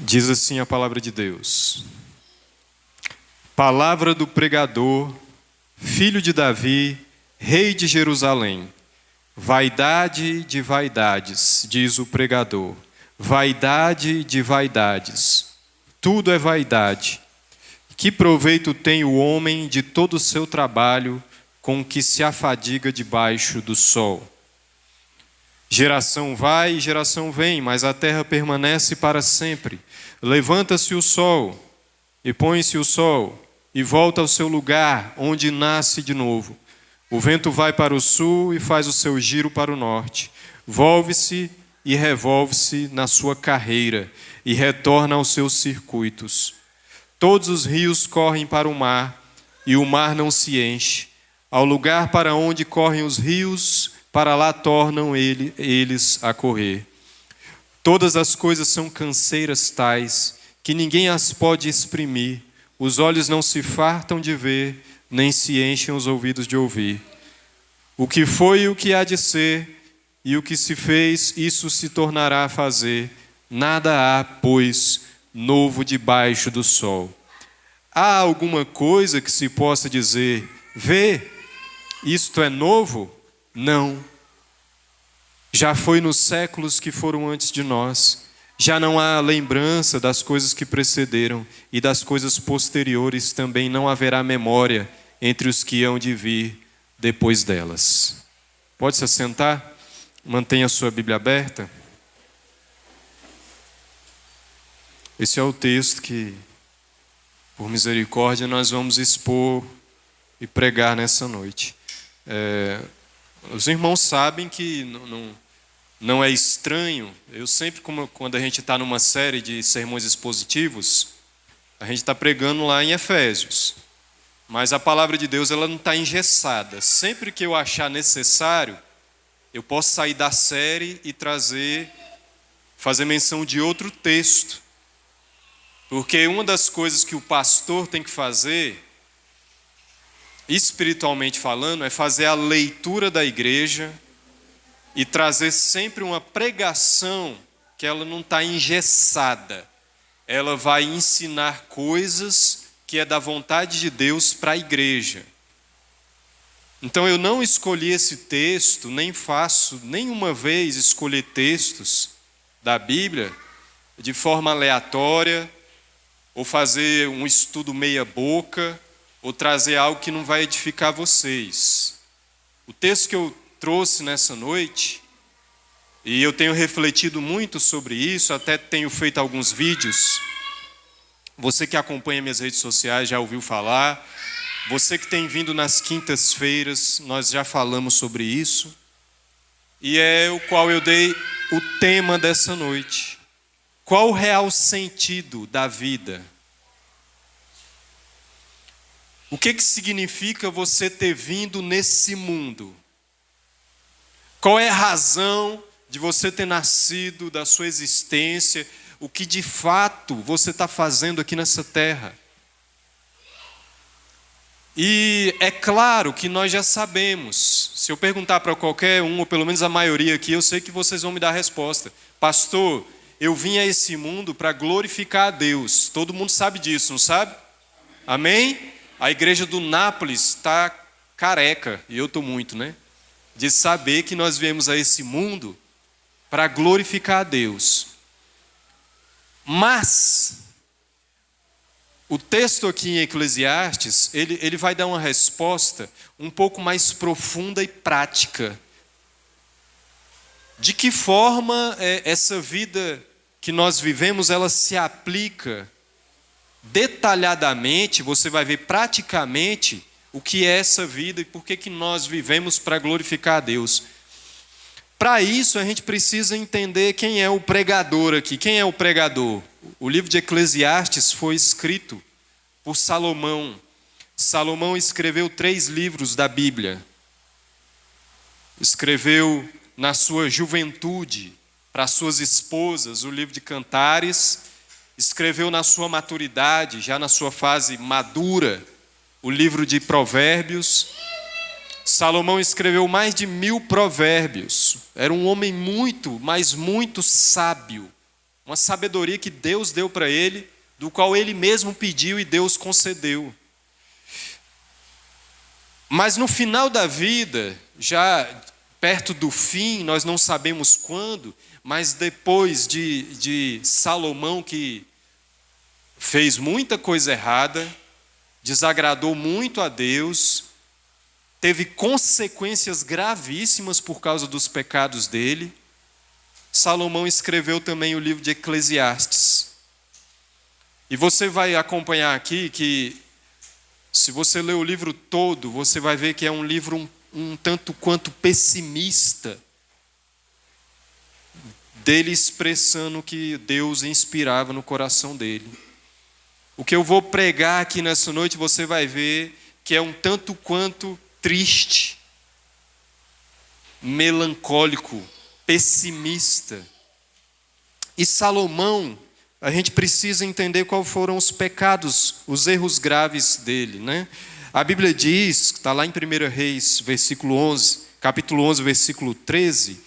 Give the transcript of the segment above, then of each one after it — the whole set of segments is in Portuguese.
Diz assim a palavra de Deus. Palavra do pregador, filho de Davi, rei de Jerusalém. Vaidade de vaidades, diz o pregador. Vaidade de vaidades. Tudo é vaidade. Que proveito tem o homem de todo o seu trabalho com que se afadiga debaixo do sol? Geração vai e geração vem, mas a terra permanece para sempre. Levanta-se o sol, e põe-se o sol, e volta ao seu lugar, onde nasce de novo. O vento vai para o sul e faz o seu giro para o norte. Volve-se e revolve-se na sua carreira, e retorna aos seus circuitos. Todos os rios correm para o mar, e o mar não se enche. Ao lugar para onde correm os rios, para lá tornam eles a correr. Todas as coisas são canseiras tais, que ninguém as pode exprimir. Os olhos não se fartam de ver, nem se enchem os ouvidos de ouvir. O que foi e o que há de ser, e o que se fez, isso se tornará a fazer. Nada há, pois, novo debaixo do sol. Há alguma coisa que se possa dizer, vê, isto é novo? Não. Já foi nos séculos que foram antes de nós. Já não há lembrança das coisas que precederam, e das coisas posteriores também não haverá memória entre os que hão de vir depois delas. Pode se assentar? Mantenha a sua Bíblia aberta. Esse é o texto que, por misericórdia, nós vamos expor e pregar nessa noite. Os irmãos sabem que não é estranho. Eu sempre, quando a gente está numa série de sermões expositivos, a gente está pregando lá em Efésios. Mas a palavra de Deus ela não está engessada. Sempre que eu achar necessário, eu posso sair da série e fazer menção de outro texto. Porque uma das coisas que o pastor tem que fazer, espiritualmente falando, é fazer a leitura da igreja e trazer sempre uma pregação que ela não está engessada. Ela vai ensinar coisas que é da vontade de Deus para a igreja. Então eu não escolhi esse texto, nem faço nenhuma vez escolher textos da Bíblia de forma aleatória, ou fazer um estudo meia boca, ou trazer algo que não vai edificar vocês. O texto que eu trouxe nessa noite, e eu tenho refletido muito sobre isso, até tenho feito alguns vídeos. Você que acompanha minhas redes sociais já ouviu falar. Você que tem vindo nas quintas-feiras, nós já falamos sobre isso. E é o qual eu dei o tema dessa noite. Qual o real sentido da vida? O que significa você ter vindo nesse mundo? Qual é a razão de você ter nascido, da sua existência? O que de fato você está fazendo aqui nessa terra? E é claro que nós já sabemos. Se eu perguntar para qualquer um, ou pelo menos a maioria aqui, eu sei que vocês vão me dar a resposta. Pastor, eu vim a esse mundo para glorificar a Deus. Todo mundo sabe disso, não sabe? Amém? A igreja do Nápoles está careca, e eu estou muito, né? De saber que nós viemos a esse mundo para glorificar a Deus. Mas o texto aqui em Eclesiastes, ele vai dar uma resposta um pouco mais profunda e prática. De que forma essa vida que nós vivemos, ela se aplica detalhadamente, você vai ver praticamente o que é essa vida e por que nós vivemos para glorificar a Deus. Para isso, a gente precisa entender quem é o pregador aqui. Quem é o pregador? O livro de Eclesiastes foi escrito por Salomão. Salomão escreveu 3 livros da Bíblia. Escreveu na sua juventude, para suas esposas, o livro de Cantares. Escreveu na sua maturidade, já na sua fase madura, o livro de Provérbios. Salomão escreveu mais de 1000 provérbios. Era um homem muito, mas muito sábio. uma sabedoria que Deus deu para ele, do qual ele mesmo pediu e Deus concedeu. Mas no final da vida, já perto do fim, nós não sabemos quando, mas depois de Salomão, que fez muita coisa errada, desagradou muito a Deus, teve consequências gravíssimas por causa dos pecados dele, Salomão escreveu também o livro de Eclesiastes. E você vai acompanhar aqui que, se você ler o livro todo, você vai ver que é um livro um tanto quanto pessimista, dele expressando o que Deus inspirava no coração dele. O que eu vou pregar aqui nessa noite, você vai ver que é um tanto quanto triste, melancólico, pessimista. E Salomão, a gente precisa entender quais foram os pecados, os erros graves dele, né? A Bíblia diz, está lá em 1 Reis, capítulo 11, versículo 13,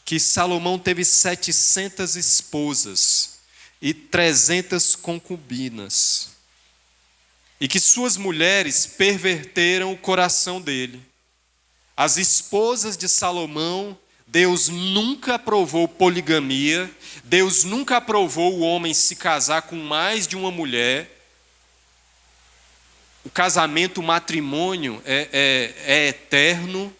que Salomão teve 700 esposas e 300 concubinas, e que suas mulheres perverteram o coração dele. As esposas de Salomão, Deus nunca aprovou poligamia, Deus nunca aprovou o homem se casar com mais de uma mulher. O casamento, o matrimônio é eterno,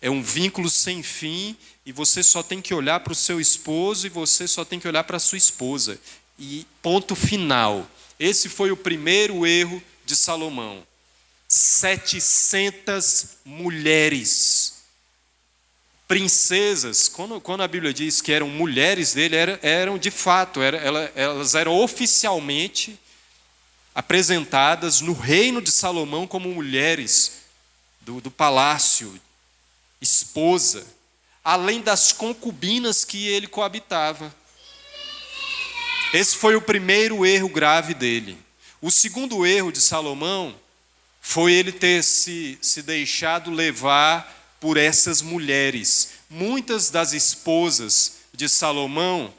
é um vínculo sem fim, e você só tem que olhar para o seu esposo e você só tem que olhar para a sua esposa. E ponto final. Esse foi o primeiro erro de Salomão. 700 mulheres, princesas. Quando a Bíblia diz que eram mulheres dele, eram de fato, elas eram oficialmente apresentadas no reino de Salomão como mulheres do palácio, esposa, além das concubinas que ele coabitava. Esse foi o primeiro erro grave dele. O segundo erro de Salomão foi ele ter se deixado levar por essas mulheres. Muitas das esposas de Salomão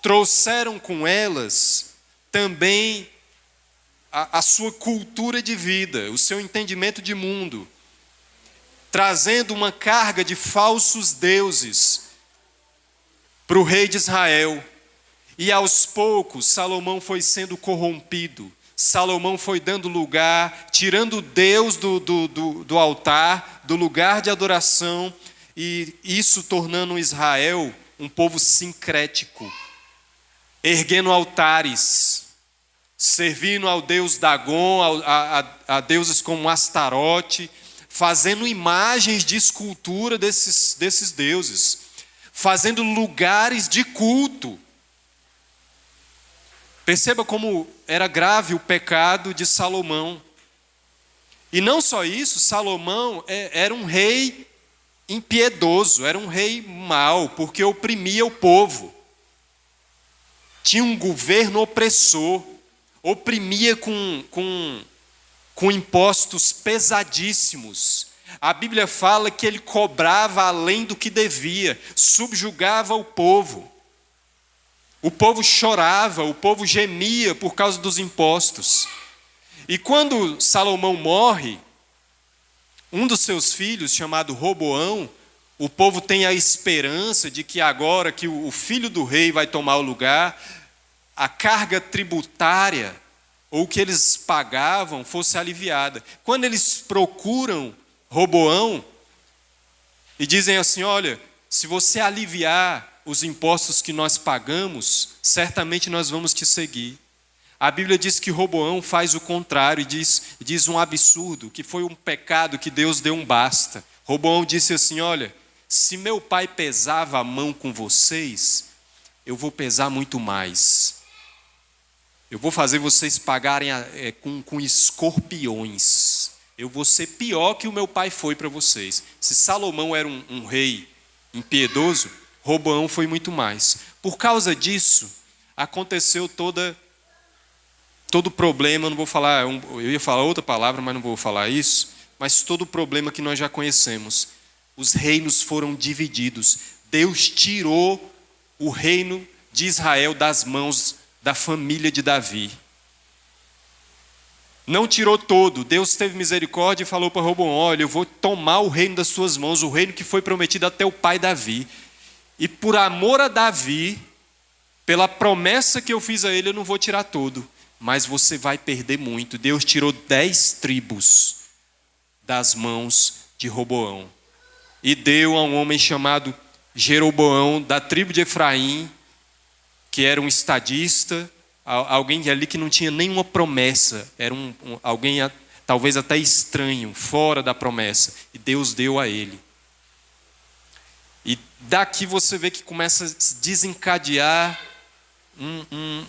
trouxeram com elas também a sua cultura de vida, o seu entendimento de mundo, trazendo uma carga de falsos deuses para o rei de Israel. E aos poucos, Salomão foi sendo corrompido. Salomão foi dando lugar, tirando Deus do altar, do lugar de adoração, e isso tornando Israel um povo sincrético, erguendo altares, servindo ao deus Dagon, a deuses como Astarote, fazendo imagens de escultura desses deuses, fazendo lugares de culto. Perceba como era grave o pecado de Salomão. E não só isso, Salomão era um rei impiedoso, era um rei mau, porque oprimia o povo. Tinha um governo opressor, oprimia com impostos pesadíssimos. A Bíblia fala que ele cobrava além do que devia, subjugava o povo. O povo chorava, o povo gemia por causa dos impostos. E quando Salomão morre, um dos seus filhos, chamado Roboão, o povo tem a esperança de que agora que o filho do rei vai tomar o lugar, a carga tributária, ou o que eles pagavam, fosse aliviada. Quando eles procuram Roboão e dizem assim: olha, se você aliviar os impostos que nós pagamos, certamente nós vamos te seguir. A Bíblia diz que Roboão faz o contrário e diz um absurdo, que foi um pecado que Deus deu um basta. Roboão disse assim: olha, se meu pai pesava a mão com vocês, eu vou pesar muito mais. Eu vou fazer vocês pagarem com escorpiões. Eu vou ser pior que o meu pai foi para vocês. Se Salomão era um rei impiedoso, Roboão foi muito mais. Por causa disso, aconteceu todo o problema. Eu não vou falar, eu ia falar outra palavra, mas não vou falar isso. Mas todo o problema que nós já conhecemos. Os reinos foram divididos. Deus tirou o reino de Israel das mãos da família de Davi. Não tirou todo. Deus teve misericórdia e falou para Roboão: olha, eu vou tomar o reino das suas mãos, o reino que foi prometido a teu pai Davi. E por amor a Davi, pela promessa que eu fiz a ele, eu não vou tirar todo, mas você vai perder muito. Deus tirou 10 tribos das mãos de Roboão e deu a um homem chamado Jeroboão, da tribo de Efraim, que era um estadista, alguém ali que não tinha nenhuma promessa, era alguém talvez até estranho, fora da promessa, e Deus deu a ele. E daqui você vê que começa a desencadear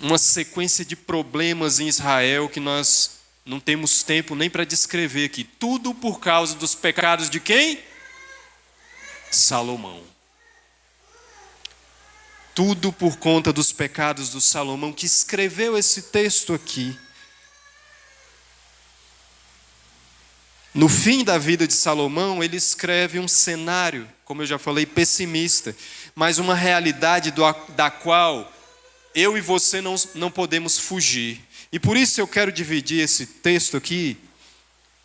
uma sequência de problemas em Israel que nós não temos tempo nem para descrever aqui. Tudo por causa dos pecados de quem? Salomão. Tudo por conta dos pecados do Salomão, que escreveu esse texto aqui. No fim da vida de Salomão, ele escreve um cenário, como eu já falei, pessimista, mas uma realidade da qual eu e você não podemos fugir. E por isso eu quero dividir esse texto aqui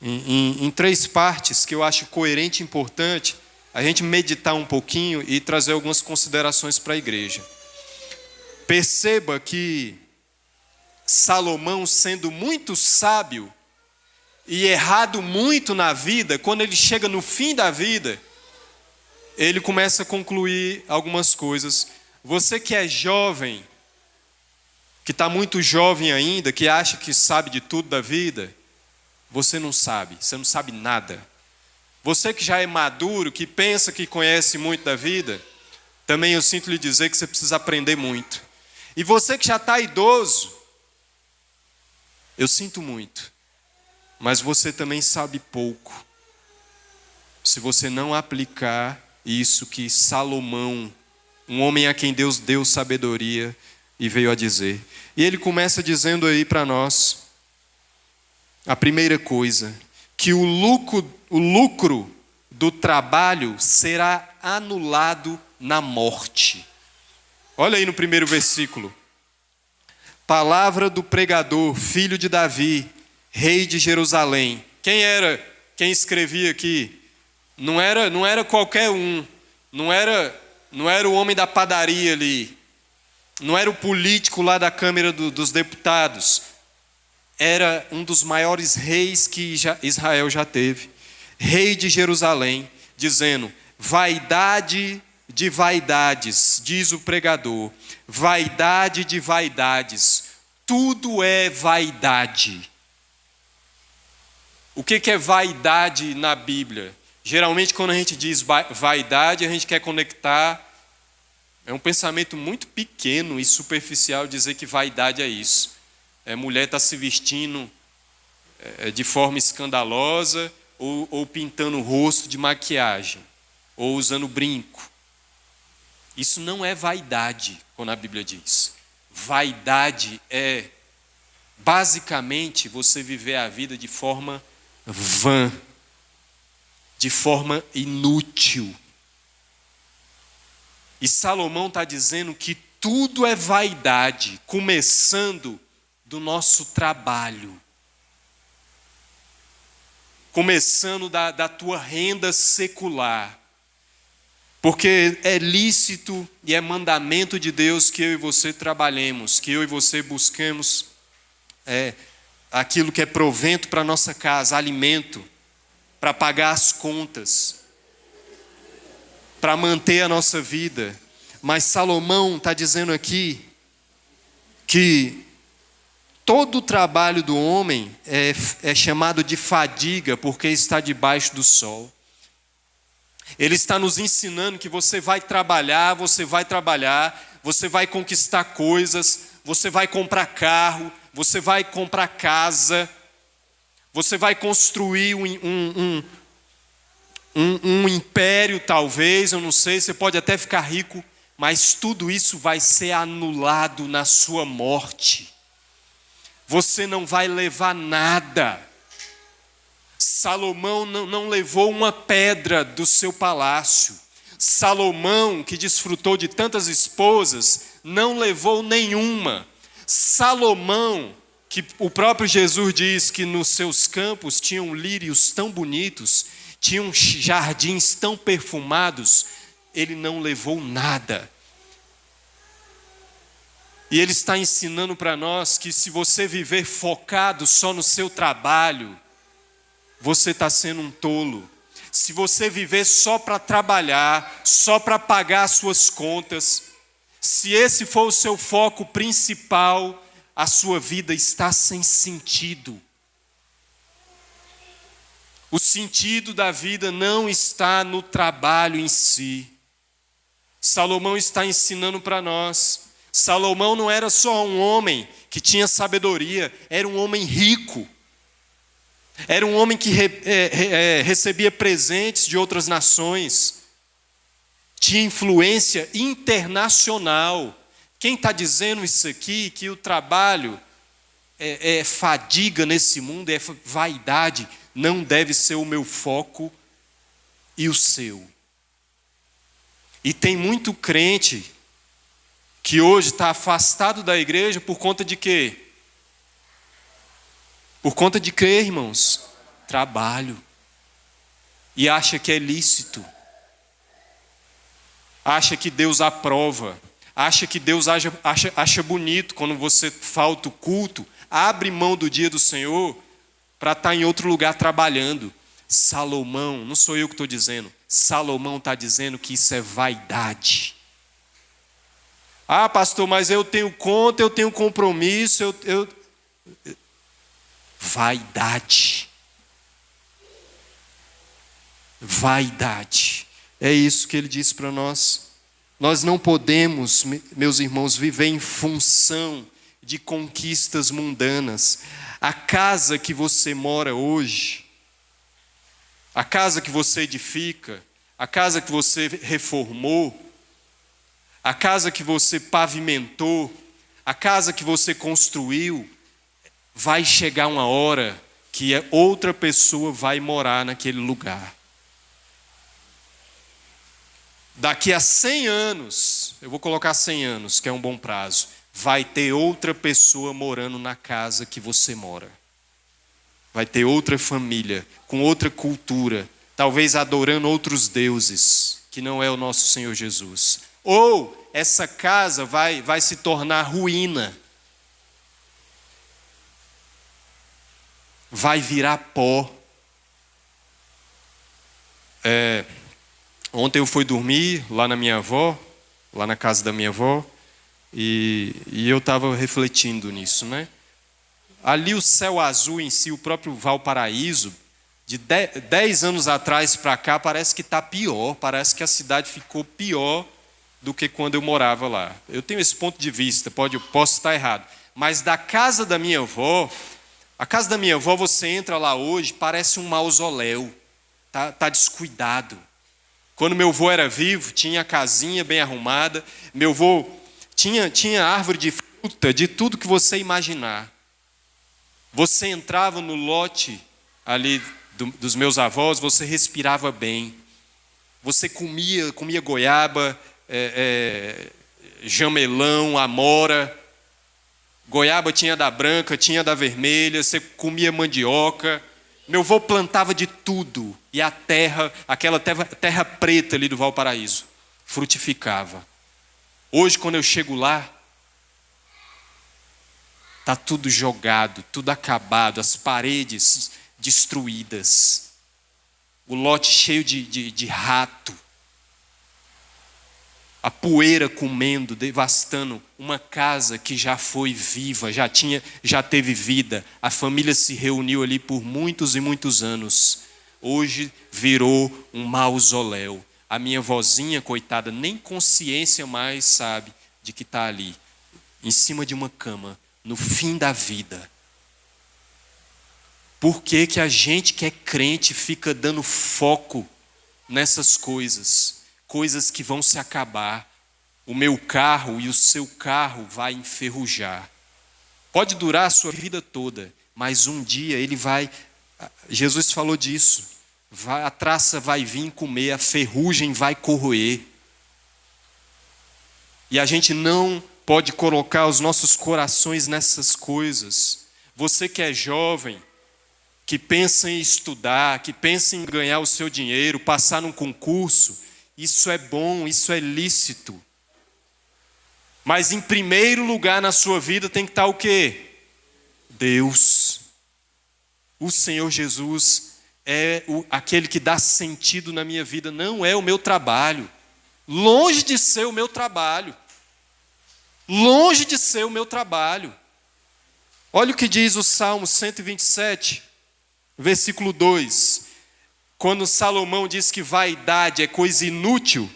em 3 partes, que eu acho coerente e importante a gente meditar um pouquinho e trazer algumas considerações para a igreja. Perceba que Salomão, sendo muito sábio e errado muito na vida, quando ele chega no fim da vida, ele começa a concluir algumas coisas. Você que é jovem, que está muito jovem ainda, que acha que sabe de tudo da vida, você não sabe nada. Você que já é maduro, que pensa que conhece muito da vida, também eu sinto lhe dizer que você precisa aprender muito. E você que já está idoso, eu sinto muito, mas você também sabe pouco, se você não aplicar isso que Salomão, um homem a quem Deus deu sabedoria e veio a dizer. E ele começa dizendo aí para nós, a primeira coisa, que o lucro do trabalho será anulado na morte. Olha aí no primeiro versículo. Palavra do pregador, filho de Davi, rei de Jerusalém. Quem escrevia aqui? Não era qualquer um. Não era o homem da padaria ali. Não era o político lá da Câmara dos Deputados. Era um dos maiores reis que Israel já teve. Rei de Jerusalém, dizendo: vaidade de vaidades, diz o pregador, vaidade de vaidades, tudo é vaidade. O que é vaidade na Bíblia? Geralmente quando a gente diz vaidade, a gente quer conectar, é um pensamento muito pequeno e superficial dizer que vaidade é isso. Mulher está se vestindo de forma escandalosa, ou pintando o rosto de maquiagem, ou usando brinco. Isso não é vaidade, quando a Bíblia diz. Vaidade é, basicamente, você viver a vida de forma vã, de forma inútil. E Salomão está dizendo que tudo é vaidade, começando do nosso trabalho. Começando da tua renda secular. Porque é lícito e é mandamento de Deus que eu e você trabalhemos, que eu e você busquemos aquilo que é provento para a nossa casa, alimento, para pagar as contas, para manter a nossa vida. Mas Salomão está dizendo aqui que todo o trabalho do homem é chamado de fadiga porque está debaixo do sol. Ele está nos ensinando que você vai trabalhar, você vai conquistar coisas, você vai comprar carro, você vai comprar casa, você vai construir um império talvez, eu não sei, você pode até ficar rico, mas tudo isso vai ser anulado na sua morte. Você não vai levar nada. Salomão não levou uma pedra do seu palácio. Salomão, que desfrutou de tantas esposas, não levou nenhuma. Salomão, que o próprio Jesus diz que nos seus campos tinham lírios tão bonitos, tinham jardins tão perfumados, ele não levou nada. E ele está ensinando para nós que se você viver focado só no seu trabalho, você está sendo um tolo. Se você viver só para trabalhar, só para pagar as suas contas, se esse for o seu foco principal, a sua vida está sem sentido. O sentido da vida não está no trabalho em si. Salomão está ensinando para nós. Salomão não era só um homem que tinha sabedoria, era um homem rico. Era um homem que recebia presentes de outras nações. Tinha influência internacional. Quem está dizendo isso aqui, que o trabalho é fadiga nesse mundo, é vaidade, não deve ser o meu foco e o seu. E tem muito crente que hoje está afastado da igreja por conta de quê? Por conta de quê, irmãos? Trabalho. E acha que é lícito. Acha que Deus aprova. Acha que Deus acha bonito quando você falta o culto, abre mão do dia do Senhor para estar em outro lugar trabalhando. Salomão, não sou eu que estou dizendo, Salomão está dizendo que isso é vaidade. Ah, pastor, mas eu tenho conta, eu tenho compromisso, Vaidade. Vaidade. É isso que ele diz para nós. Nós não podemos, meus irmãos, viver em função de conquistas mundanas. A casa que você mora hoje, a casa que você edifica, a casa que você reformou, a casa que você pavimentou, a casa que você construiu, vai chegar uma hora que outra pessoa vai morar naquele lugar. Daqui a 100 anos, eu vou colocar 100 anos, que é um bom prazo, vai ter outra pessoa morando na casa que você mora. Vai ter outra família, com outra cultura, talvez adorando outros deuses, que não é o nosso Senhor Jesus. Ou essa casa vai se tornar ruína. Vai virar pó. Ontem eu fui dormir lá na minha avó, lá na casa da minha avó, e eu estava refletindo nisso, né? Ali o céu azul em si, o próprio Valparaíso, de 10 anos atrás para cá, parece que está pior, parece que a cidade ficou pior do que quando eu morava lá. Eu tenho esse ponto de vista, posso estar errado, mas da casa da minha avó, a casa da minha avó, você entra lá hoje, parece um mausoléu, tá descuidado. Quando meu avô era vivo, tinha a casinha bem arrumada, meu avô tinha árvore de fruta, de tudo que você imaginar. Você entrava no lote ali dos meus avós, você respirava bem. Você comia goiaba, jamelão, amora. Goiaba tinha da branca, tinha da vermelha, você comia mandioca. Meu avô plantava de tudo. E a terra, aquela terra preta ali do Valparaíso, frutificava. Hoje, quando eu chego lá, está tudo jogado, tudo acabado, as paredes destruídas. O lote cheio de rato. A poeira comendo, devastando uma casa que já foi viva, já teve vida. A família se reuniu ali por muitos e muitos anos. Hoje virou um mausoléu. A minha vozinha, coitada, nem consciência mais sabe de que está ali, em cima de uma cama, no fim da vida. Por que que a gente que é crente fica dando foco nessas coisas? Coisas que vão se acabar. O meu carro e o seu carro vai enferrujar. Pode durar a sua vida toda, mas um dia ele vai... Jesus falou disso. A traça vai vir comer, a ferrugem vai corroer. E a gente não pode colocar os nossos corações nessas coisas. Você que é jovem, que pensa em estudar, que pensa em ganhar o seu dinheiro, passar num concurso, isso é bom, isso é lícito. Mas em primeiro lugar na sua vida tem que estar o quê? Deus. O Senhor Jesus é aquele que dá sentido na minha vida, não é o meu trabalho. Longe de ser o meu trabalho. Longe de ser o meu trabalho. Olha o que diz o Salmo 127, versículo 2. Quando Salomão diz que vaidade é coisa inútil,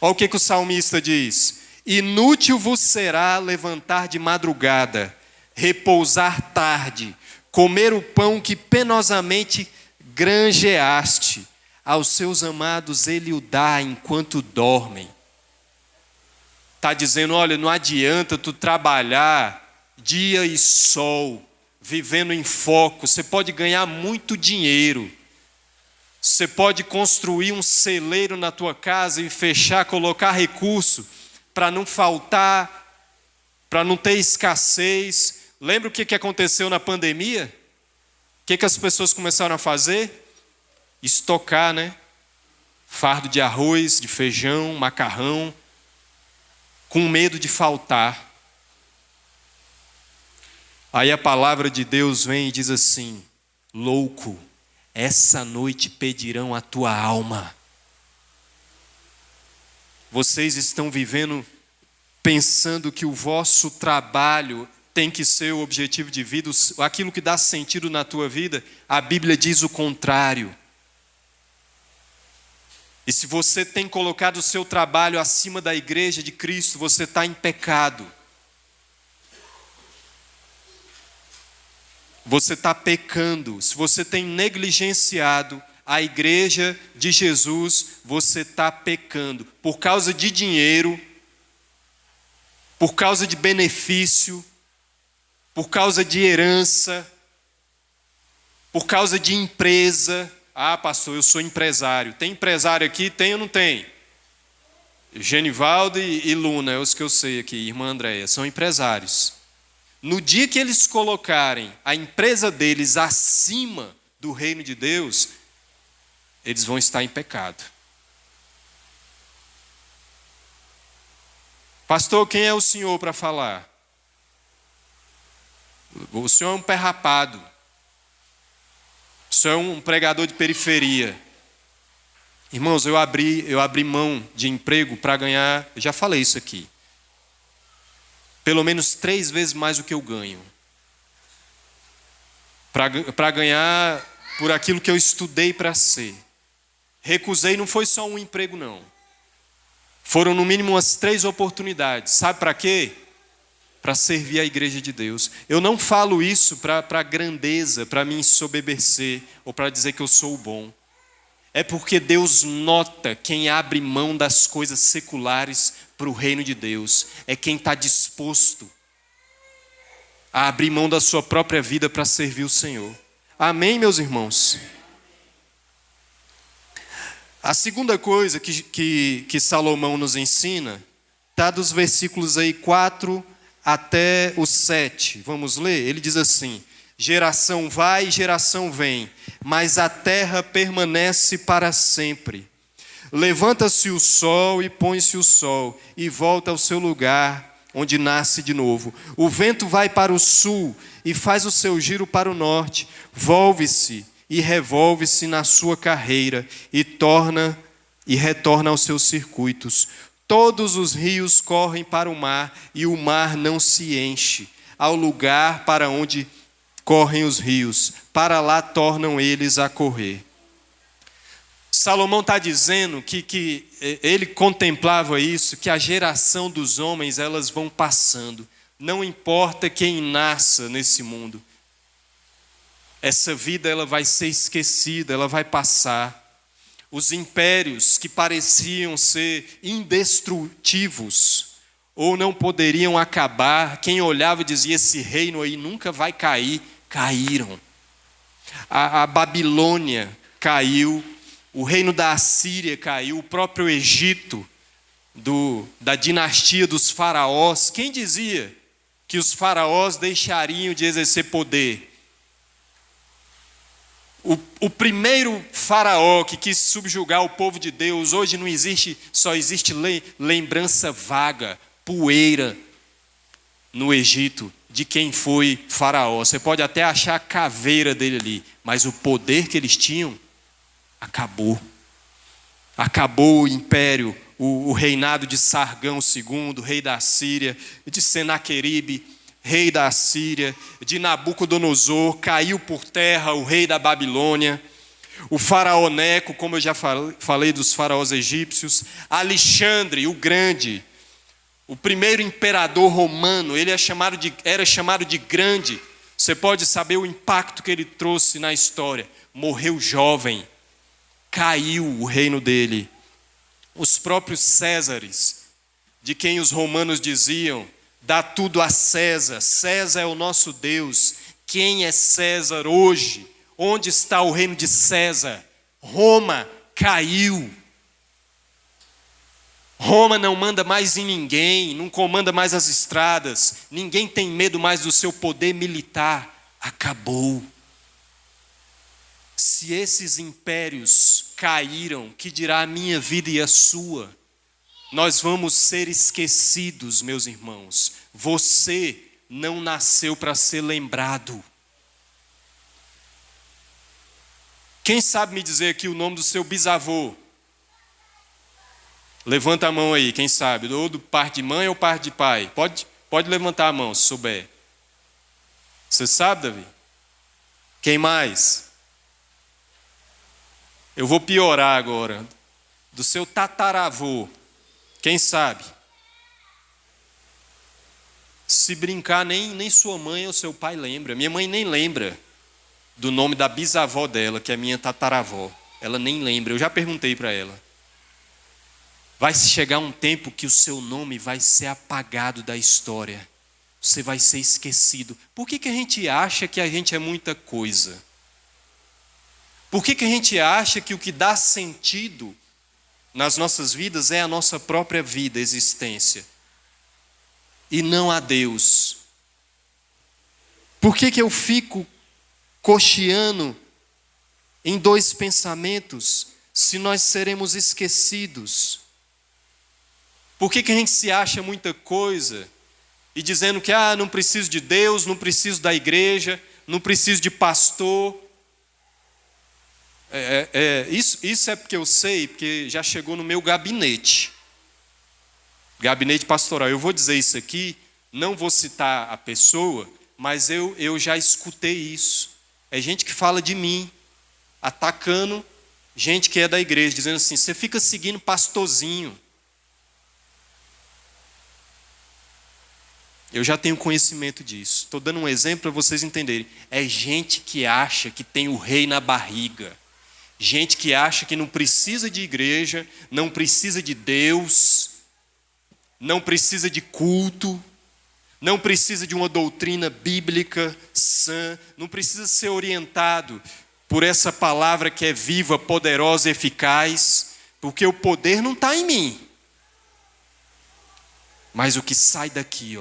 olha o que o salmista diz. Inútil vos será levantar de madrugada, repousar tarde, comer o pão que penosamente granjeaste. Aos seus amados ele o dá enquanto dormem. Está dizendo, olha, não adianta tu trabalhar dia e sol, vivendo em foco. Você pode ganhar muito dinheiro. Você pode construir um celeiro na tua casa e fechar, colocar recurso para não faltar, para não ter escassez. Lembra o que aconteceu na pandemia? O que as pessoas começaram a fazer? Estocar, né? Fardo de arroz, de feijão, macarrão, com medo de faltar. Aí a palavra de Deus vem e diz assim: louco, essa noite pedirão a tua alma. Vocês estão vivendo pensando que o vosso trabalho tem que ser o objetivo de vida, aquilo que dá sentido na tua vida. A Bíblia diz o contrário. E se você tem colocado o seu trabalho acima da igreja de Cristo, você está em pecado. Você está pecando. Se você tem negligenciado a igreja de Jesus, você está pecando. Por causa de dinheiro, por causa de benefício, por causa de herança, por causa de empresa. Ah, pastor, eu sou empresário. Tem empresário aqui? Tem ou não tem? Genivaldo e Luna, é os que eu sei aqui, irmã Andréia, são empresários. No dia que eles colocarem a empresa deles acima do reino de Deus, eles vão estar em pecado. Pastor, quem é o senhor para falar? O senhor é um pé rapado. O senhor é um pregador de periferia. Irmãos, eu abri mão de emprego para ganhar, eu já falei isso aqui, pelo menos 3 vezes mais do que eu ganho. Para ganhar por aquilo que eu estudei para ser. Recusei, não foi só um emprego, não. Foram no mínimo umas 3 oportunidades. Sabe para quê? Para servir a igreja de Deus. Eu não falo isso para grandeza, para me ensoberbecer, ou para dizer que eu sou o bom. É porque Deus nota quem abre mão das coisas seculares para o reino de Deus. É quem está disposto a abrir mão da sua própria vida para servir o Senhor. Amém, meus irmãos? A segunda coisa que Salomão nos ensina está dos versículos aí 4 até o 7. Vamos ler? Ele diz assim: geração vai, geração vem, mas a terra permanece para sempre. Levanta-se o sol e põe-se o sol, e volta ao seu lugar, onde nasce de novo. O vento vai para o sul e faz o seu giro para o norte. Volve-se e revolve-se na sua carreira e retorna aos seus circuitos. Todos os rios correm para o mar e o mar não se enche. Ao lugar para onde correm os rios, para lá tornam eles a correr. Salomão está dizendo que ele contemplava isso, que a geração dos homens, elas vão passando. Não importa quem nasça nesse mundo. Essa vida ela vai ser esquecida, ela vai passar. Os impérios que pareciam ser indestrutíveis ou não poderiam acabar, quem olhava e dizia, esse reino aí nunca vai cair, caíram. A Babilônia, caiu, o reino da Assíria caiu, o próprio Egito, da dinastia dos faraós. Quem dizia que os faraós deixariam de exercer poder? O primeiro faraó que quis subjugar o povo de Deus, hoje não existe, só existe lembrança vaga, poeira no Egito de quem foi faraó. Você pode até achar a caveira dele ali, mas o poder que eles tinham acabou. Acabou o império, o reinado de Sargão II, rei da Síria, de Senaqueribe, rei da Síria, de Nabucodonosor, caiu por terra o rei da Babilônia, o faraó Neco, como eu já falei dos faraós egípcios, Alexandre o Grande, o primeiro imperador romano, ele era chamado de grande. Você pode saber o impacto que ele trouxe na história. Morreu jovem, caiu o reino dele. Os próprios Césares, de quem os romanos diziam: dá tudo a César, César é o nosso Deus. Quem é César hoje? Onde está o reino de César? Roma caiu. Roma não manda mais em ninguém, não comanda mais as estradas, ninguém tem medo mais do seu poder militar. Acabou. Se esses impérios caíram, que dirá a minha vida e a sua? Nós vamos ser esquecidos, meus irmãos. Você não nasceu para ser lembrado. Quem sabe me dizer aqui o nome do seu bisavô? Levanta a mão aí, quem sabe? Ou do parte de mãe ou parte de pai? Pode levantar a mão, se souber. Você sabe, Davi? Quem mais? Eu vou piorar agora. Do seu tataravô. Quem sabe? Se brincar, nem sua mãe ou seu pai lembra. Minha mãe nem lembra do nome da bisavó dela, que é minha tataravó. Ela nem lembra. Eu já perguntei para ela. Vai chegar um tempo que o seu nome vai ser apagado da história. Você vai ser esquecido. Por que a gente acha que a gente é muita coisa? Por que a gente acha que o que dá sentido nas nossas vidas é a nossa própria vida, existência, e não a Deus? Por que eu fico cocheando em dois pensamentos se nós seremos esquecidos? Por que a gente se acha muita coisa e dizendo que não preciso de Deus, não preciso da igreja, não preciso de pastor? Isso é porque eu sei, porque já chegou no meu gabinete pastoral. Eu vou dizer isso aqui, não vou citar a pessoa, mas eu já escutei isso. É gente que fala de mim, atacando gente que é da igreja, dizendo assim: você fica seguindo pastorzinho. Eu já tenho conhecimento disso. Estou dando um exemplo para vocês entenderem. É gente que acha que tem o rei na barriga. Gente que acha que não precisa de igreja, não precisa de Deus, não precisa de culto, não precisa de uma doutrina bíblica sã, não precisa ser orientado por essa palavra que é viva, poderosa e eficaz, porque o poder não está em mim. Mas o que sai daqui,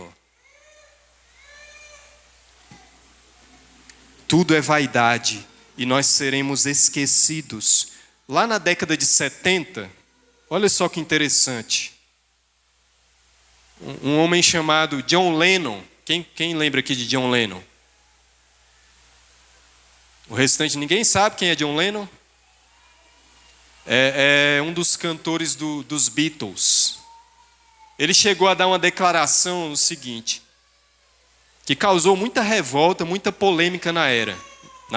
tudo é vaidade e nós seremos esquecidos. Lá na década de 70, olha só que interessante. Um homem chamado John Lennon. Quem lembra aqui de John Lennon? O restante, ninguém sabe quem é John Lennon? É um dos cantores dos Beatles. Ele chegou a dar uma declaração no seguinte, que causou muita revolta, muita polêmica na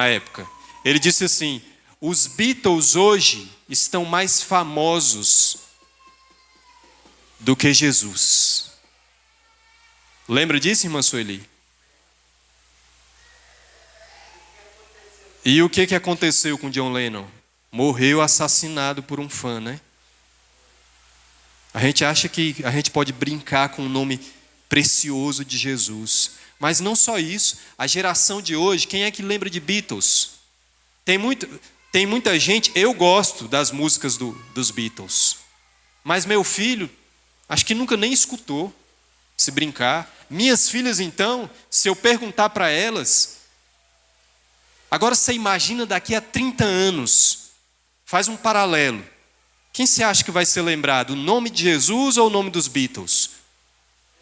época. Ele disse assim: os Beatles hoje estão mais famosos do que Jesus. Lembra disso, irmã Sueli? E o que aconteceu com John Lennon? Morreu assassinado por um fã, né? A gente acha que a gente pode brincar com o nome precioso de Jesus. Mas não só isso, a geração de hoje, quem é que lembra de Beatles? Tem muita gente, eu gosto das músicas dos Beatles, mas meu filho, acho que nunca nem escutou, se brincar. Minhas filhas, então, se eu perguntar para elas, agora você imagina daqui a 30 anos, faz um paralelo. Quem você acha que vai ser lembrado? O nome de Jesus ou o nome dos Beatles?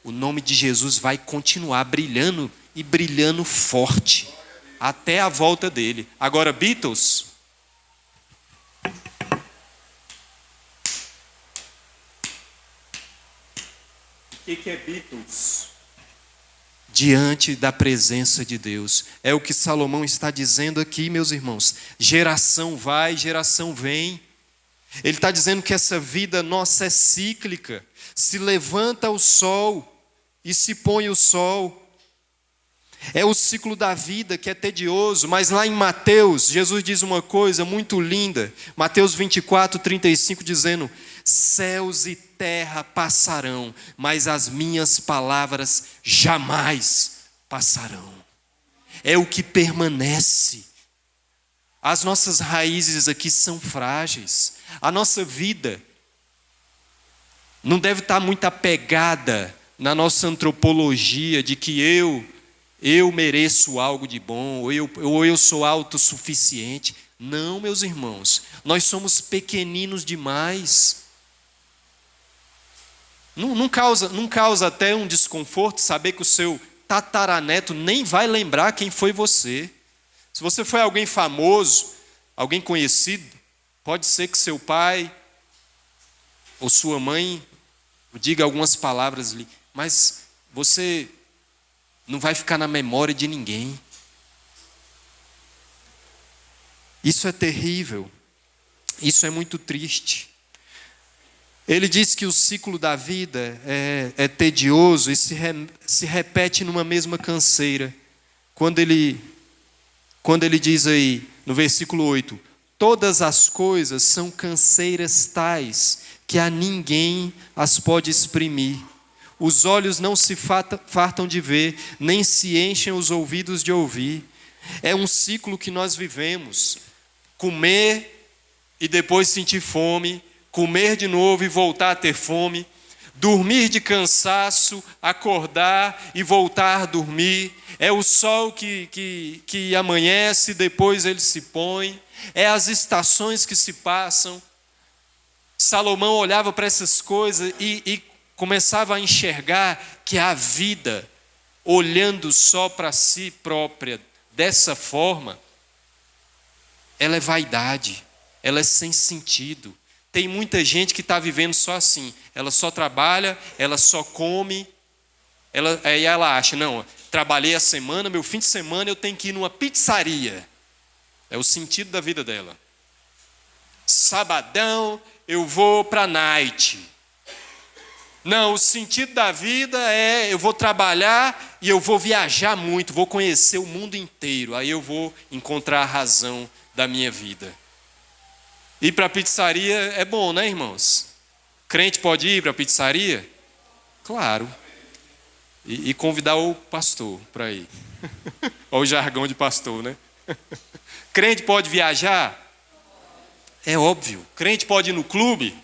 O nome de Jesus vai continuar brilhando e brilhando forte, até a volta dele. Agora, Beatles... O que é Beatles? Diante da presença de Deus. É o que Salomão está dizendo aqui, meus irmãos. Geração vai, geração vem. Ele está dizendo que essa vida nossa é cíclica. Se levanta o sol e se põe o sol. É o ciclo da vida que é tedioso, mas lá em Mateus, Jesus diz uma coisa muito linda. Mateus 24, 35, dizendo: céus e terra passarão, mas as minhas palavras jamais passarão. É o que permanece. As nossas raízes aqui são frágeis. A nossa vida não deve estar muito apegada na nossa antropologia de que eu mereço algo de bom, ou eu sou autossuficiente. Não, meus irmãos, nós somos pequeninos demais. Não causa até um desconforto saber que o seu tataraneto nem vai lembrar quem foi você. Se você foi alguém famoso, alguém conhecido, pode ser que seu pai ou sua mãe diga algumas palavras ali, mas você não vai ficar na memória de ninguém. Isso é terrível. Isso é muito triste. Ele diz que o ciclo da vida é tedioso e se repete numa mesma canseira. Quando ele diz aí, no versículo 8, todas as coisas são canseiras tais que a ninguém as pode exprimir. Os olhos não se fartam de ver, nem se enchem os ouvidos de ouvir. É um ciclo que nós vivemos. Comer e depois sentir fome, comer de novo e voltar a ter fome, dormir de cansaço, acordar e voltar a dormir. É o sol que amanhece, depois ele se põe. É as estações que se passam. Salomão olhava para essas coisas e começava a enxergar que a vida, olhando só para si própria dessa forma, ela é vaidade, ela é sem sentido. Tem muita gente que está vivendo só assim, ela só trabalha, ela só come, aí ela acha, não, trabalhei a semana, meu fim de semana eu tenho que ir numa pizzaria. É o sentido da vida dela. Sabadão eu vou para a night. Não, o sentido da vida é eu vou trabalhar e eu vou viajar muito, vou conhecer o mundo inteiro, aí eu vou encontrar a razão da minha vida. Ir para a pizzaria é bom, né, irmãos? Crente pode ir para a pizzaria? Claro. E convidar o pastor para ir. Olha o jargão de pastor, né? Crente pode viajar? É óbvio. Crente pode ir no clube?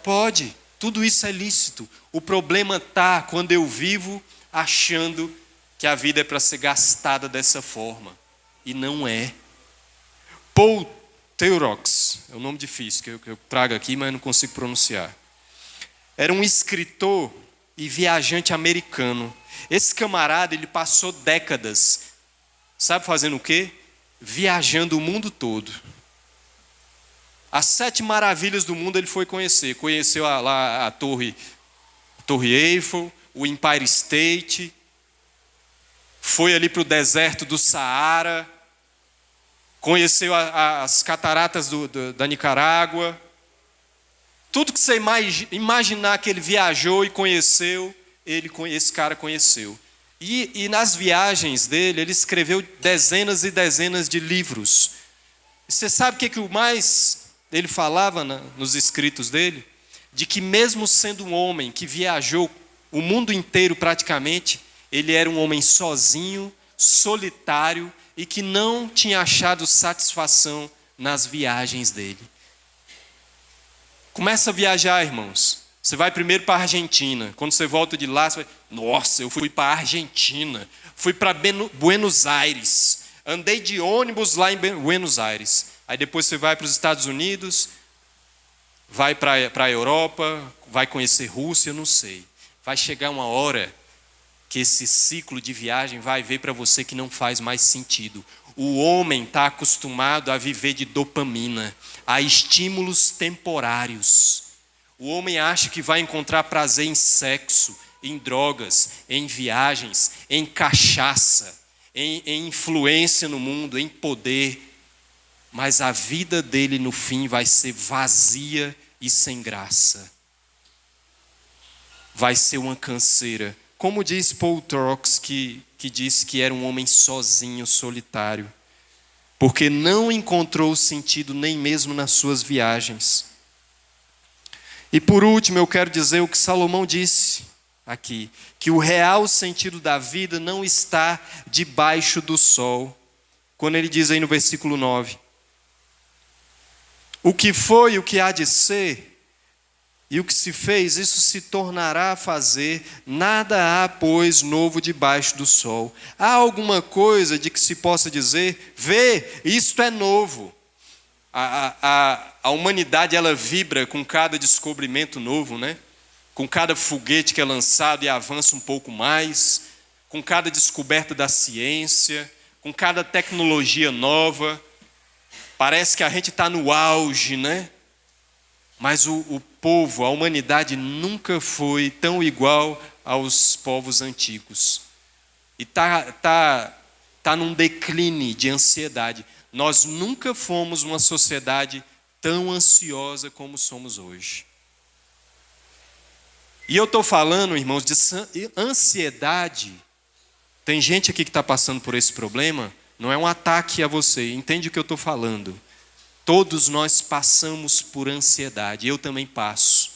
Pode. Tudo isso é lícito. O problema está quando eu vivo achando que a vida é para ser gastada dessa forma. E não é. Paul Theroux, é um nome difícil que eu trago aqui, mas não consigo pronunciar. Era um escritor e viajante americano. Esse camarada, ele passou décadas, sabe fazendo o quê? Viajando o mundo todo. As 7 maravilhas do mundo ele foi conhecer. Conheceu lá a Torre Eiffel, o Empire State, foi ali para o deserto do Saara, conheceu as cataratas da Nicarágua. Tudo que você imaginar que ele viajou e conheceu, esse cara conheceu. E nas viagens dele, ele escreveu dezenas e dezenas de livros. E você sabe o que o mais ele falava nos escritos dele? De que mesmo sendo um homem que viajou o mundo inteiro praticamente, ele era um homem sozinho, solitário, e que não tinha achado satisfação nas viagens dele. Começa a viajar, irmãos. Você vai primeiro para a Argentina. Quando você volta de lá, você vai... Nossa, eu fui para a Argentina. Fui para Buenos Aires. Andei de ônibus lá em Buenos Aires. Aí depois você vai para os Estados Unidos, vai para a Europa, vai conhecer Rússia, não sei. Vai chegar uma hora que esse ciclo de viagem vai ver para você que não faz mais sentido. O homem está acostumado a viver de dopamina, a estímulos temporários. O homem acha que vai encontrar prazer em sexo, em drogas, em viagens, em cachaça, em influência no mundo, em poder. Mas a vida dele no fim vai ser vazia e sem graça. Vai ser uma canseira. Como diz Paul Trox, que disse que era um homem sozinho, solitário, porque não encontrou sentido nem mesmo nas suas viagens. E por último, eu quero dizer o que Salomão disse aqui, que o real sentido da vida não está debaixo do sol. Quando ele diz aí no versículo 9, o que foi, o que há de ser, e o que se fez, isso se tornará a fazer, nada há, pois, novo debaixo do sol. Há alguma coisa de que se possa dizer, vê, isto é novo. A humanidade, ela vibra com cada descobrimento novo, né? Com cada foguete que é lançado e avança um pouco mais, com cada descoberta da ciência, com cada tecnologia nova. Parece que a gente está no auge, né? Mas o povo, a humanidade nunca foi tão igual aos povos antigos. E está num declínio de ansiedade. Nós nunca fomos uma sociedade tão ansiosa como somos hoje. E eu estou falando, irmãos, de ansiedade. Tem gente aqui que está passando por esse problema. Não é um ataque a você, entende o que eu estou falando. Todos nós passamos por ansiedade, eu também passo.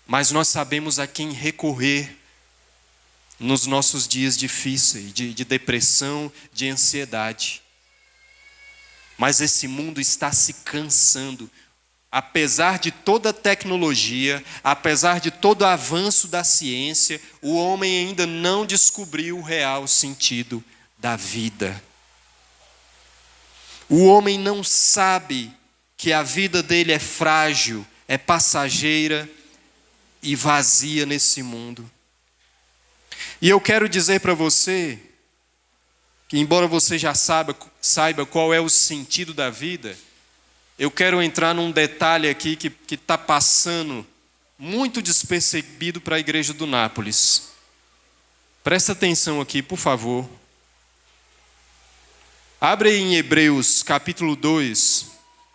Mas nós sabemos a quem recorrer nos nossos dias difíceis, de depressão, de ansiedade. Mas esse mundo está se cansando. Apesar de toda a tecnologia, apesar de todo o avanço da ciência, o homem ainda não descobriu o real sentido da vida. O homem não sabe que a vida dele é frágil, é passageira e vazia nesse mundo. E eu quero dizer para você que, embora você já saiba qual é o sentido da vida, eu quero entrar num detalhe aqui que está passando muito despercebido para a igreja do Nápoles. Presta atenção aqui, por favor. Abre aí em Hebreus, capítulo 2,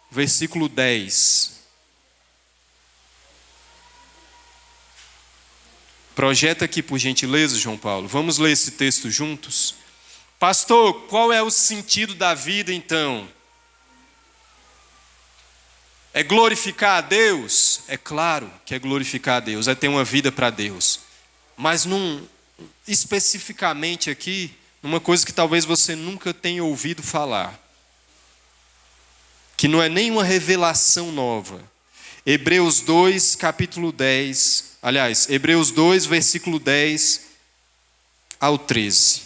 versículo 10. Projeta aqui, por gentileza, João Paulo. Vamos ler esse texto juntos? Pastor, qual é o sentido da vida, então? É glorificar a Deus? É claro que é glorificar a Deus, é ter uma vida para Deus. Mas especificamente aqui, uma coisa que talvez você nunca tenha ouvido falar, que não é nenhuma revelação nova. Hebreus 2, capítulo 10, Hebreus 2, versículo 10 ao 13.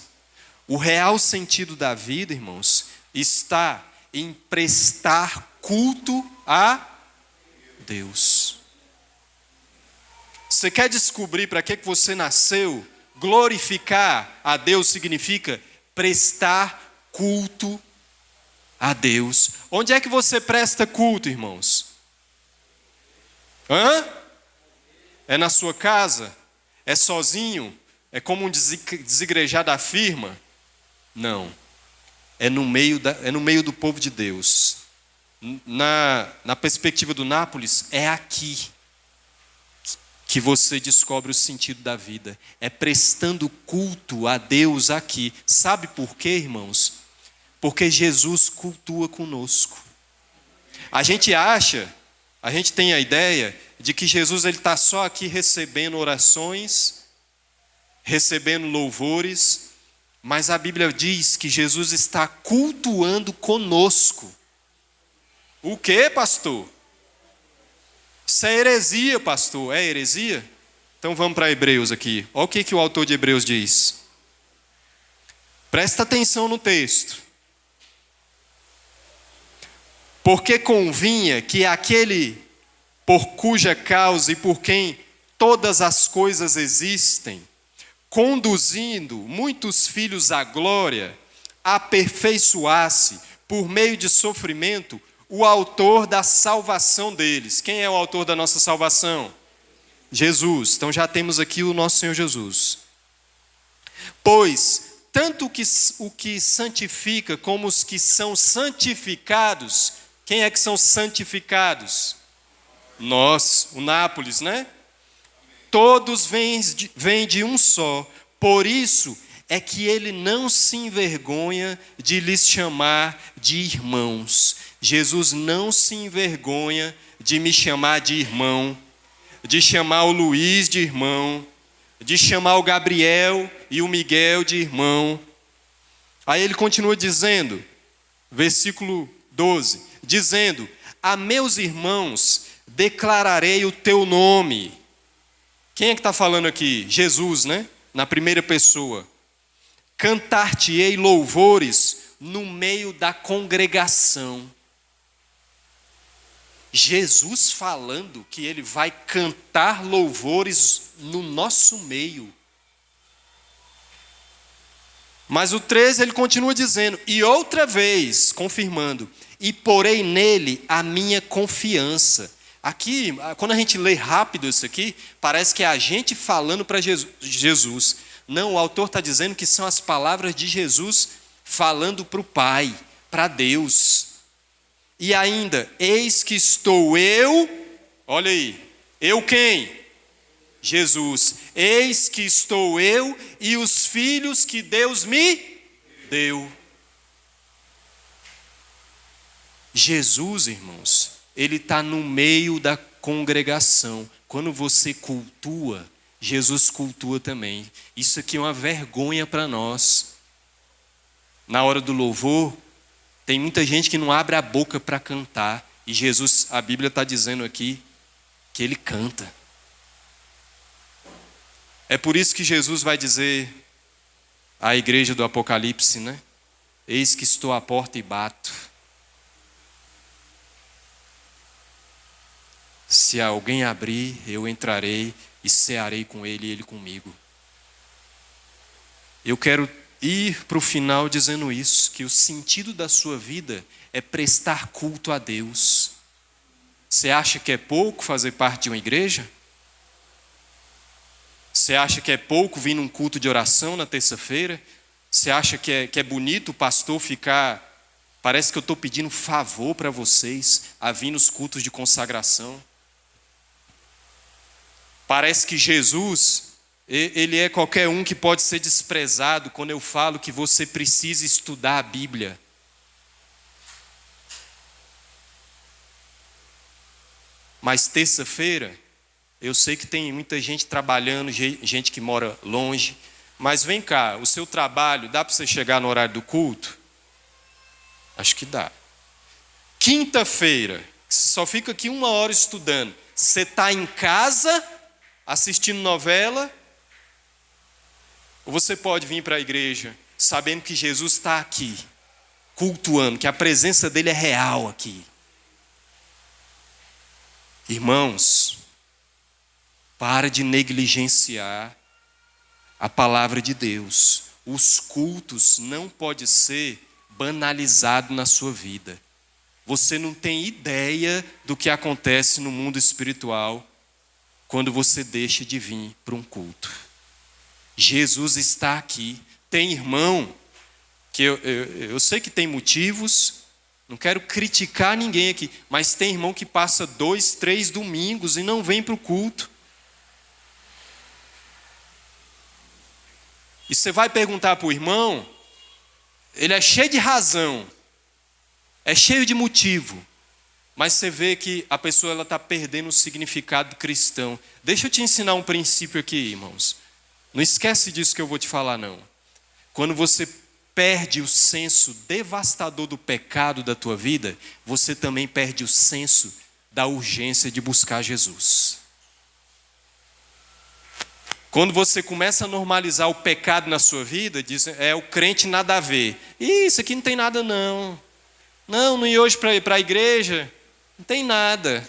O real sentido da vida, irmãos, está em prestar culto a Deus. Você quer descobrir para que você nasceu? Glorificar a Deus significa prestar culto a Deus. Onde é que você presta culto, irmãos? É na sua casa? É sozinho? É como um desigrejado da firma? Não. É no meio do povo de Deus. Na perspectiva do Nápoles, é aqui que você descobre o sentido da vida. É prestando culto a Deus aqui. Sabe por quê, irmãos? Porque Jesus cultua conosco. A gente tem a ideia de que Jesus está só aqui recebendo orações, recebendo louvores, mas a Bíblia diz que Jesus está cultuando conosco. O quê, pastor? Isso é heresia, pastor. É heresia? Então vamos para Hebreus aqui. Olha o que o autor de Hebreus diz. Presta atenção no texto. Porque convinha que aquele por cuja causa e por quem todas as coisas existem, conduzindo muitos filhos à glória, aperfeiçoasse, por meio de sofrimento, o autor da salvação deles. Quem é o autor da nossa salvação? Jesus. Então já temos aqui o nosso Senhor Jesus. Pois, tanto o que santifica como os que são santificados, quem é que são santificados? Nós, o Nápoles, né? Todos vêm de um só. Por isso é que ele não se envergonha de lhes chamar de irmãos. Jesus não se envergonha de me chamar de irmão, de chamar o Luiz de irmão, de chamar o Gabriel e o Miguel de irmão. Aí ele continua dizendo, versículo 12, dizendo: a meus irmãos declararei o teu nome. Quem é que está falando aqui? Jesus, né? Na primeira pessoa. Cantar-te-ei louvores no meio da congregação. Jesus falando que ele vai cantar louvores no nosso meio. Mas o 13 ele continua dizendo, e outra vez, confirmando, e porei nele a minha confiança. Aqui, quando a gente lê rápido isso aqui, parece que é a gente falando para Jesus. Não, o autor está dizendo que são as palavras de Jesus falando para o Pai, para Deus. E ainda, eis que estou eu, olha aí, eu quem? Jesus. Eis que estou eu e os filhos que Deus me deu. Jesus, irmãos, ele está no meio da congregação. Quando você cultua, Jesus cultua também. Isso aqui é uma vergonha para nós. Na hora do louvor, tem muita gente que não abre a boca para cantar. E Jesus, a Bíblia está dizendo aqui, que ele canta. É por isso que Jesus vai dizer à igreja do Apocalipse, né? Eis que estou à porta e bato. Se alguém abrir, eu entrarei e cearei com ele e ele comigo. Eu quero ir para o final dizendo isso, que o sentido da sua vida é prestar culto a Deus. Você acha que é pouco fazer parte de uma igreja? Você acha que é pouco vir num culto de oração na terça-feira? Você acha que é bonito o pastor ficar... Parece que eu estou pedindo favor para vocês a vir nos cultos de consagração. Parece que Jesus, ele é qualquer um que pode ser desprezado quando eu falo que você precisa estudar a Bíblia. Mas terça-feira, eu sei que tem muita gente trabalhando, gente que mora longe, mas vem cá, o seu trabalho, dá para você chegar no horário do culto? Acho que dá. Quinta-feira, você só fica aqui 1 hora estudando, você está em casa assistindo novela, ou você pode vir para a igreja sabendo que Jesus está aqui, cultuando, que a presença dele é real aqui. Irmãos, para de negligenciar a palavra de Deus. Os cultos não podem ser banalizados na sua vida. Você não tem ideia do que acontece no mundo espiritual quando você deixa de vir para um culto. Jesus está aqui. Tem irmão, que eu sei que tem motivos, não quero criticar ninguém aqui, mas tem irmão que passa 2, 3 domingos e não vem para o culto. E você vai perguntar para o irmão, ele é cheio de razão, é cheio de motivo, mas você vê que a pessoa está perdendo o significado cristão. Deixa eu te ensinar um princípio aqui, irmãos. Não esquece disso que eu vou te falar, não. Quando você perde o senso devastador do pecado da tua vida, você também perde o senso da urgência de buscar Jesus. Quando você começa a normalizar o pecado na sua vida, diz, o crente nada a ver. Isso aqui não tem nada não. Não ir hoje para a igreja, não tem nada.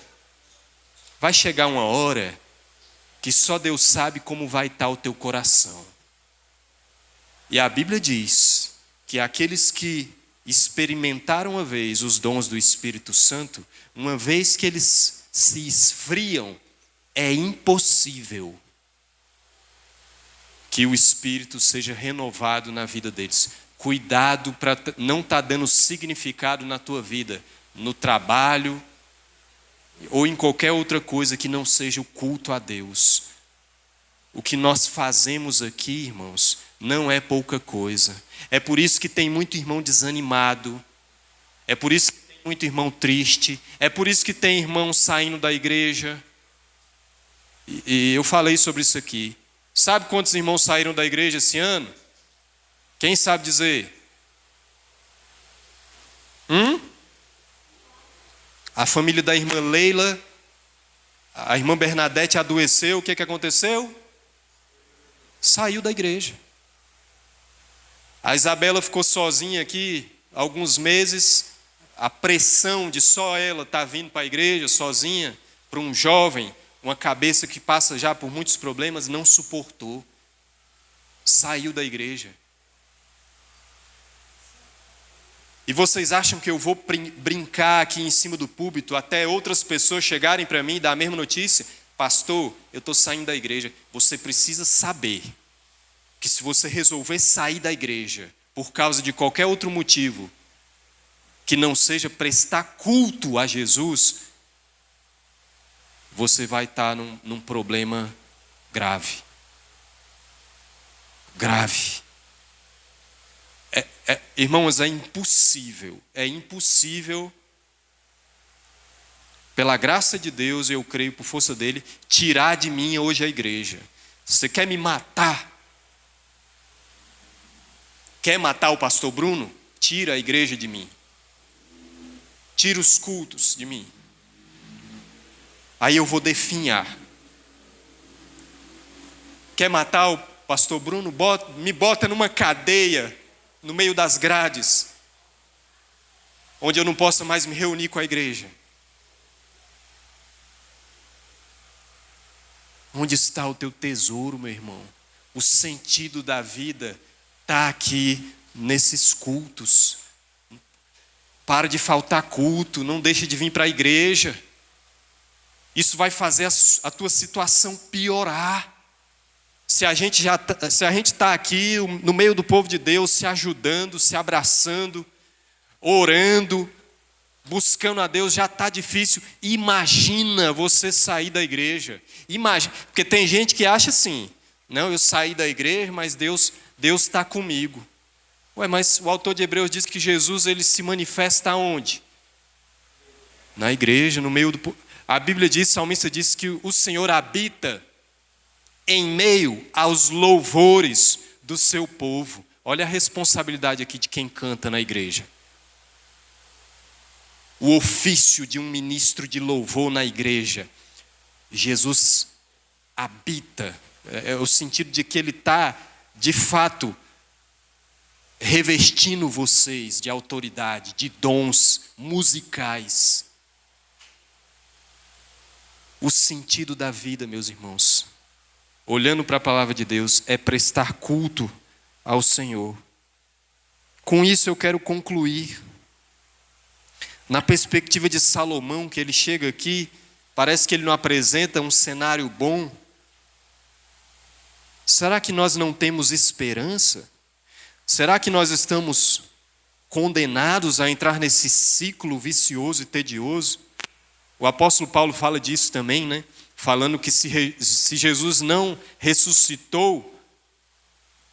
Vai chegar uma hora que só Deus sabe como vai estar o teu coração. E a Bíblia diz que aqueles que experimentaram uma vez os dons do Espírito Santo, uma vez que eles se esfriam, é impossível que o Espírito seja renovado na vida deles. Cuidado para não estar dando significado na tua vida, no trabalho ou em qualquer outra coisa que não seja o culto a Deus. O que nós fazemos aqui, irmãos, não é pouca coisa. É por isso que tem muito irmão desanimado, é por isso que tem muito irmão triste, é por isso que tem irmão saindo da igreja. E eu falei sobre isso aqui. Sabe quantos irmãos saíram da igreja esse ano? Quem sabe dizer? A família da irmã Leila, a irmã Bernadette adoeceu, o que aconteceu? Saiu da igreja. A Isabela ficou sozinha aqui alguns meses, a pressão de só ela estar vindo para a igreja sozinha, para um jovem, uma cabeça que passa já por muitos problemas, não suportou. Saiu da igreja. E vocês acham que eu vou brincar aqui em cima do púlpito até outras pessoas chegarem para mim e dar a mesma notícia? Pastor, eu estou saindo da igreja. Você precisa saber que se você resolver sair da igreja por causa de qualquer outro motivo que não seja prestar culto a Jesus, você vai estar num problema grave. Grave. Irmãos, é impossível, pela graça de Deus, eu creio por força dele, tirar de mim hoje a igreja. Você quer me matar? Quer matar o pastor Bruno? Tira a igreja de mim. Tira os cultos de mim. Aí eu vou definhar. Quer matar o pastor Bruno? Me bota numa cadeia, no meio das grades, onde eu não possa mais me reunir com a igreja. Onde está o teu tesouro, meu irmão? O sentido da vida está aqui nesses cultos. Para de faltar culto, não deixe de vir para a igreja. Isso vai fazer a tua situação piorar. Se a gente está aqui no meio do povo de Deus, se ajudando, se abraçando, orando, buscando a Deus, já está difícil. Imagina você sair da igreja. Imagina, porque tem gente que acha assim, não, eu saí da igreja, mas Deus está comigo. Ué, mas o autor de Hebreus diz que Jesus ele se manifesta onde? Na igreja, no meio do povo. A Bíblia diz, o salmista diz que o Senhor habita em meio aos louvores do seu povo. Olha a responsabilidade aqui de quem canta na igreja. O ofício de um ministro de louvor na igreja. Jesus habita, é o sentido de que ele está, de fato, revestindo vocês de autoridade, de dons musicais. O sentido da vida, meus irmãos, olhando para a palavra de Deus, é prestar culto ao Senhor. Com isso eu quero concluir. Na perspectiva de Salomão, que ele chega aqui, parece que ele não apresenta um cenário bom. Será que nós não temos esperança? Será que nós estamos condenados a entrar nesse ciclo vicioso e tedioso? O apóstolo Paulo fala disso também, né? Falando que se Jesus não ressuscitou,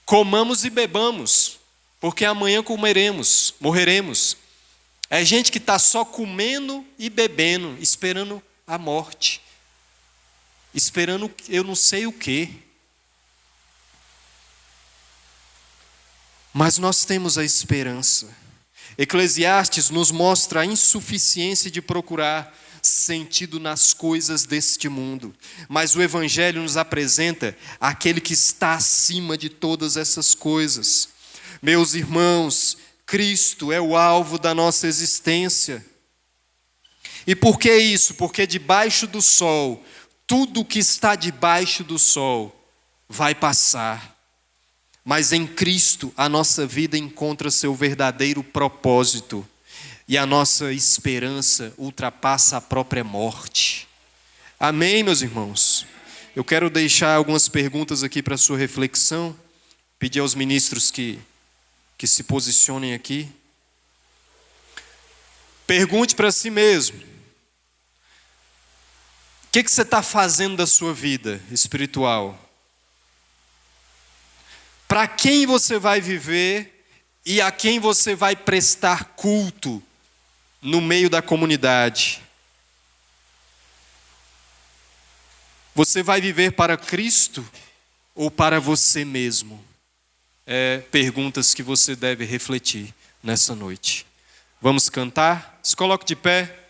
comamos e bebamos, porque amanhã morreremos. É gente que está só comendo e bebendo, esperando a morte, esperando eu não sei o quê. Mas nós temos a esperança. Eclesiastes nos mostra a insuficiência de procurar sentido nas coisas deste mundo. Mas o Evangelho nos apresenta aquele que está acima de todas essas coisas. Meus irmãos, Cristo é o alvo da nossa existência. E por que isso? Porque debaixo do sol, tudo que está debaixo do sol vai passar. Mas em Cristo a nossa vida encontra seu verdadeiro propósito. E a nossa esperança ultrapassa a própria morte. Amém, meus irmãos? Eu quero deixar algumas perguntas aqui para a sua reflexão. Pedir aos ministros que se posicionem aqui. Pergunte para si mesmo. O que você está fazendo da sua vida espiritual? Para quem você vai viver e a quem você vai prestar culto no meio da comunidade? Você vai viver para Cristo ou para você mesmo? Perguntas que você deve refletir nessa noite. Vamos cantar? Se coloque de pé.